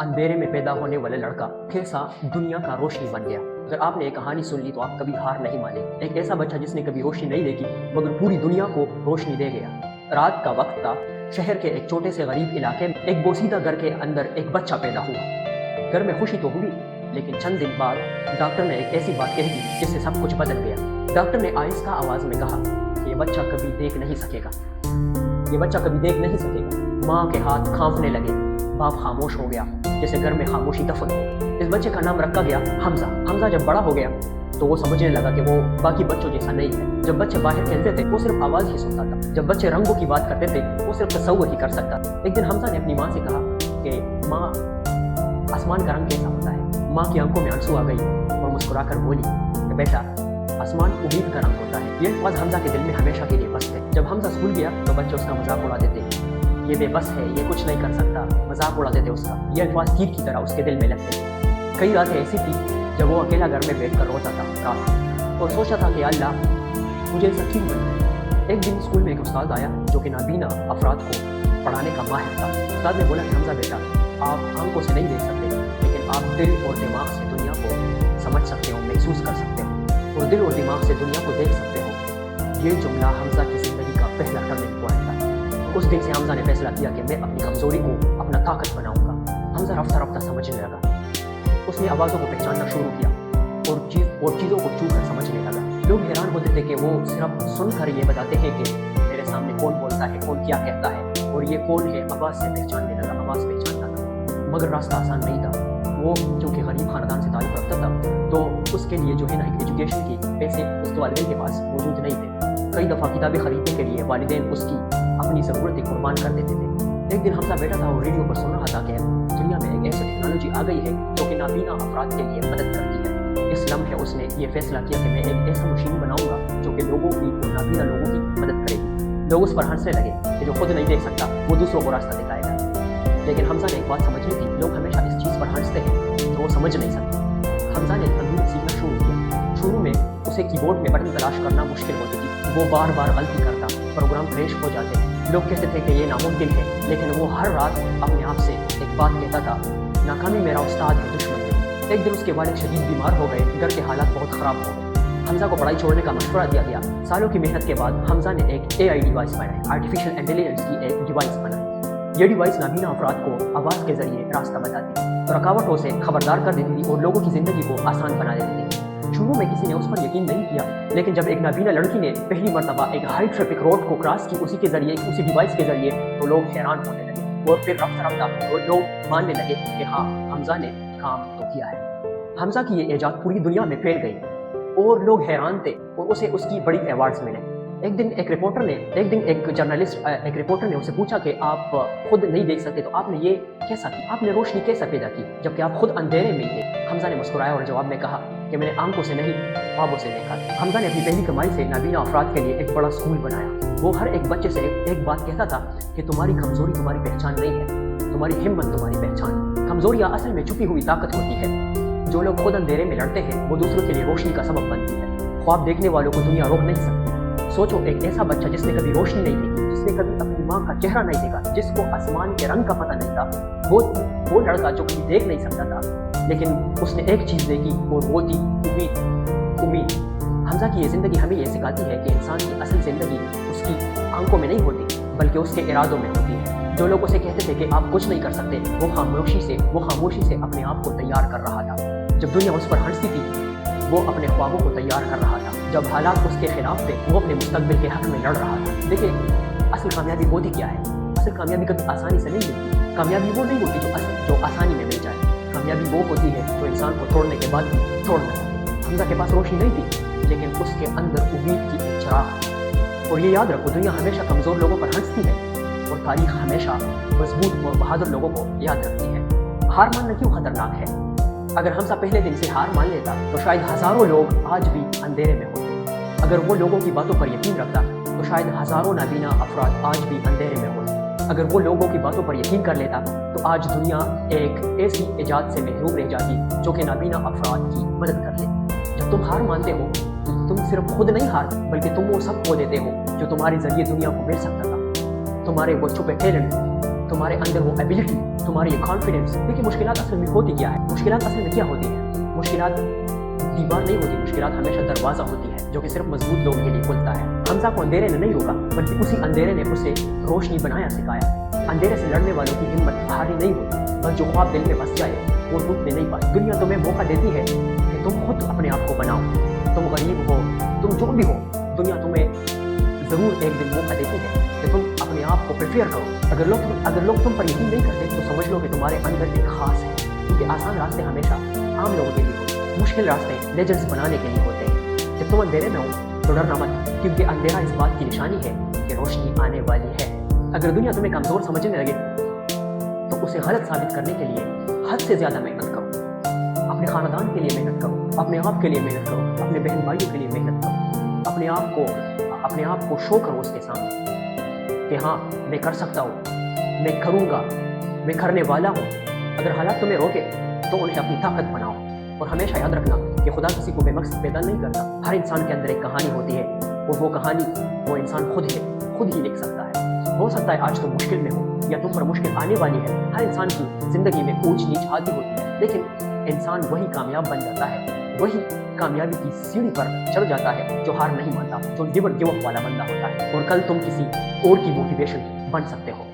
अंधेरे में पैदा होने वाला लड़का कैसा दुनिया का रोशनी बन गया। अगर आपने एक कहानी सुन ली तो आप कभी हार नहीं माने। एक ऐसा बच्चा जिसने कभी रोशनी नहीं देखी मगर पूरी दुनिया को रोशनी दे गया। रात का वक्त था। शहर के एक छोटे से गरीब इलाके में एक बोसीदा घर के अंदर एक बच्चा पैदा हुआ। घर में खुशी तो हुई, लेकिन चंद दिन बाद डॉक्टर ने एक ऐसी बात कह दी जिससे सब कुछ बदल गया। डॉक्टर ने आहिस्ता आवाज में कहा कि ये बच्चा कभी देख नहीं सकेगा, ये बच्चा कभी देख नहीं सकेगा। माँ के हाथ कांपने लगे, बाप खामोश हो गया जैसे घर में खामोशी दफन हो। इस बच्चे का नाम रखा गया हमजा। हमजा जब बड़ा हो गया तो वो समझने लगा कि वो बाकी बच्चों जैसा नहीं है। जब बच्चे बाहर खेलते थे वो सिर्फ आवाज ही सुनता था। जब बच्चे रंगों की बात करते थे वो सिर्फ तस्वर ही कर सकता था। एक दिन हमजा ने अपनी माँ से कहा कि माँ, आसमान का रंग कैसा होता है। माँ की आंखों में आंसू आ गई और मुस्कुराकर बोली कि बेटा, आसमान उम्मीद का रंग होता है। ये अल्फाज हमजा के दिल में हमेशा के लिए बस थे। जब हमजा स्कूल गया तो बच्चे उसका मजाक उड़ा देते, ये बेबस है, ये कुछ नहीं कर सकता, मजाक उड़ा देते उसका। ये अल्फाज तीर की तरह उसके दिल में लगते। कई रातें ऐसी थी जब वो अकेला घर में बैठ कर रोता था रात और सोचता था कि अल्लाह मुझे ऐसा क्यों बन है। एक दिन स्कूल में एक उस्ताद आया जो कि नाबीना अफराद को पढ़ाने का माहिर था। उस्ताद ने बोला कि हमजा बेटा, आप आंखों से नहीं देख सकते लेकिन आप दिल और दिमाग से दुनिया को समझ सकते हो, महसूस कर सकते हो और दिल और दिमाग से दुनिया को देख सकते हो। ये जुमला हमजा की जिंदगी का पहला टर्निंग पॉइंट था। उस दिन से हमजा ने फैसला किया कि मैं अपनी कमजोरी को अपना ताकत बनाऊंगा। हमजा रफ्ता रफ्ता समझने लगा। उसने आवाज़ों को पहचानना शुरू किया और चीज़ों को छू कर समझने लगा। लोग हैरान होते थे कि वो सिर्फ सुनकर ये बताते हैं कि मेरे सामने कौन बोलता है, कौन क्या कहता है और ये कौन है। आवाज़ से पहचानने लगा, आवाज़ पहचानता था। मगर रास्ता आसान नहीं था। वो चूँकि गरीब खानदान से ताल्लुक़ रखता था तो उसके लिए जो है ना एजुकेशन की पैसे उसके वालिदैन के पास मौजूद नहीं थे। कई दफ़ा किताबें खरीदने के लिए वालिदैन उसकी अपनी ज़रूरतें कुर्बान कर देते थे। एक दिन हमजा बैठा था और रेडियो पर सुन रहा था कि दुनिया में एक ऐसी टेक्नोलॉजी आ गई है जो कि नाबीना अफराद के लिए मदद करती है। इस लम्हे उसने ये फैसला किया कि मैं एक ऐसा मशीन बनाऊंगा जो कि लोगों की, नाबीना लोगों की मदद करेगी। लोग उस पर हंसने लगे कि जो खुद नहीं देख सकता वो दूसरों को रास्ता दिखाएगा। लेकिन हमजा ने एक बात समझ ली थी, लोग हमेशा इस चीज़ पर हंसते हैं जो वो समझ नहीं सकते। हमजा ने कंप्यूटर सीखना शुरू किया। शुरू में उसे कीबोर्ड में बटन तलाश करना मुश्किल होती थी। वो बार बार गलती करता, प्रोग्राम क्रैश हो जाते। लोग कहते थे कि ये नामुमकिन है, लेकिन वो हर रात अपने आप से एक बात कहता था, नाकामी मेरा उस्ताद है, दुश्मन नहीं। एक दिन उसके वालिद शदीद बीमार हो गए, घर के हालात बहुत ख़राब हो गए। हमजा को पढ़ाई छोड़ने का मशवरा दिया गया। सालों की मेहनत के बाद हमजा ने एक AI डिवाइस बनाई, आर्टिफिशियल इंटेलिजेंस की एक डिवाइस बनाई। ये डिवाइस नाबीना अफराद को आवाज़ के जरिए रास्ता बताती थी, रुकावटों से खबरदार कर देती थी और लोगों की ज़िंदगी को आसान बना देती थी। शुरू में किसी ने उस पर यकीन नहीं किया, लेकिन जब एक नाबीना लड़की ने पहली मरतबा एक हाई ट्रैफिक रोड को क्रॉस की उसी के जरिए, उसी डिवाइस के जरिए, तो लोग हैरान होने लगे और फिर रफ्ता रफ्ता लोग मानने लगे कि हाँ, हमजा ने काम तो किया है। हमजा की ये ईजाद पूरी दुनिया में फैल गई और लोग हैरान थे और उसे उसकी बड़ी अवार्ड्स मिले। एक दिन एक रिपोर्टर ने उसे पूछा कि आप खुद नहीं देख सकते तो आपने ये कैसा की, आपने रोशनी कैसे पैदा की जबकि आप खुद अंधेरे में थे। हमजा ने मुस्कुराया और जवाब में कहा कि मैंने आंखों से नहीं, ख्वाबों से देखा। हमजा ने अपनी पहली कमाई से नाबीना अफराद के लिए एक बड़ा स्कूल बनाया। वो हर एक बच्चे से एक बात कहता था कि तुम्हारी कमजोरी तुम्हारी पहचान नहीं है, तुम्हारी हिम्मत तुम्हारी पहचान। कमजोरियाँ असल में छुपी हुई ताकत होती है। जो लोग खुद अंधेरे में लड़ते हैं वो दूसरों के लिए रोशनी का सबब बनती है। ख्वाब देखने वालों को दुनिया रोक नहीं सकती। सोचो, एक ऐसा बच्चा जिसने कभी रोशनी नहीं देखी, जिसने कभी अपनी माँ का चेहरा नहीं देखा, जिसको आसमान के रंग का पता नहीं था, वो लड़का जो कभी देख नहीं सकता था, लेकिन उसने एक चीज़ देखी और वो थी उम्मीद। हमजा की ये ज़िंदगी हमें ये सिखाती है कि इंसान की असल ज़िंदगी उसकी आंखों में नहीं होती बल्कि उसके इरादों में होती है। जो लोग उसे कहते थे कि आप कुछ नहीं कर सकते, वो खामोशी से अपने आप को तैयार कर रहा था। जब दुनिया उस पर हंसती थी वो अपने ख्वाबों को तैयार कर रहा था। जब हालात उसके खिलाफ थे वो अपने मुस्तकबिल के हक में लड़ रहा था। देखिए, असल कामयाबी होती क्या है? असल कामयाबी कभी आसानी से नहीं मिलती। कामयाबी वो नहीं होती जो आसानी में मिल जाए। कामयाबी वो होती है जो इंसान को तोड़ने के बाद तोड़ना चाहिए। हमजा के पास रोशनी नहीं थी लेकिन उसके अंदर उम्मीद की एक चिराग। और ये याद रखो, दुनिया हमेशा कमज़ोर लोगों पर हंसती है और तारीख हमेशा मजबूत और बहादुर लोगों को याद रखती है। हार मानना क्यों खतरनाक है? अगर हमजा पहले दिन से हार मान लेता तो शायद हज़ारों लोग आज भी अंधेरे में होते। अगर वो लोगों की बातों पर यकीन रखता तो शायद हज़ारों नाबीना अफराद आज भी अंधेरे में होते। अगर वो लोगों की बातों पर यकीन कर लेता तो आज दुनिया एक ऐसी इजाद से महरूम रह जाती जो कि नाबीना अफराद की मदद कर ले। जब तुम हार मानते हो तो तुम सिर्फ खुद नहीं हारते बल्कि तुम वो सब खो देते हो जो तुम्हारे जरिए दुनिया को मिल सकता था। तुम्हारे वो छुपे टैलेंट, तुम्हारे अंदर वो एबिलिटी, तुम्हारी ये कॉन्फिडेंस। देखिए मुश्किलात असल में होती क्या है, मुश्किलात असल में क्या होती है, मुश्किलात दीवार नहीं होती, मुश्किलात हमेशा दरवाज़ा होती है जो कि सिर्फ मजबूत लोगों के लिए खुलता है। हमजा को अंधेरे ने नहीं रोका, बल्कि उसी अंधेरे ने उसे रोशनी बनाया सिखाया। अंधेरे से लड़ने वालों की हिम्मत हारी नहीं होती, बस जो ख्वाब दिल में बस जाए वो टूटने नहीं पाती। दुनिया तुम्हें मौका देती है कि तुम खुद अपने आप को बनाओ। तुम गरीब हो, तुम जो भी हो, दुनिया तुम्हें ज़रूर एक दिन मौका देती है कि तुम अपने आप को प्रिपेयर करो। अगर लोग तुम पर यकीन नहीं करते तो समझ लो कि तुम्हारे अंदर एक खास है, क्योंकि आसान रास्ते हमेशा आम लोगों के लिए होते हैं, मुश्किल रास्ते लेजेंड्स बनाने के लिए होते हैं। जब तुम अंधेरे में हो तो डरना मत, क्योंकि अंधेरा इस बात की निशानी है कि रोशनी आने वाली है। अगर दुनिया तुम्हें कमज़ोर समझने लगे तो उसे गलत साबित करने के लिए हद से ज़्यादा मेहनत करो। अपने ख़ानदान के लिए मेहनत करो, अपने आप के लिए मेहनत करो, अपने बहन भाइयों के लिए मेहनत करो। अपने आप को शो करो उसके सामने कि हाँ मैं कर सकता हूँ, मैं करूँगा, मैं करने वाला हूँ। अगर हालात तुम्हें रोके तो उन्हें अपनी ताकत बनाओ। और हमेशा याद रखना कि खुदा किसी को बेमकसद पैदा नहीं करता। हर इंसान के अंदर एक कहानी होती है और वो कहानी वो इंसान खुद ही लिख सकता है। हो सकता है आज तुम मुश्किल में हो या तुम पर मुश्किल आने वाली है। हर इंसान की ज़िंदगी में ऊंच नीच आती होती है, लेकिन इंसान वही कामयाब बन जाता है, वही कामयाबी की सीढ़ी पर चढ़ जाता है जो हार नहीं मानता, जो गिव अप वाला बंदा होता है। और कल तुम किसी और की मोटिवेशन बन सकते हो।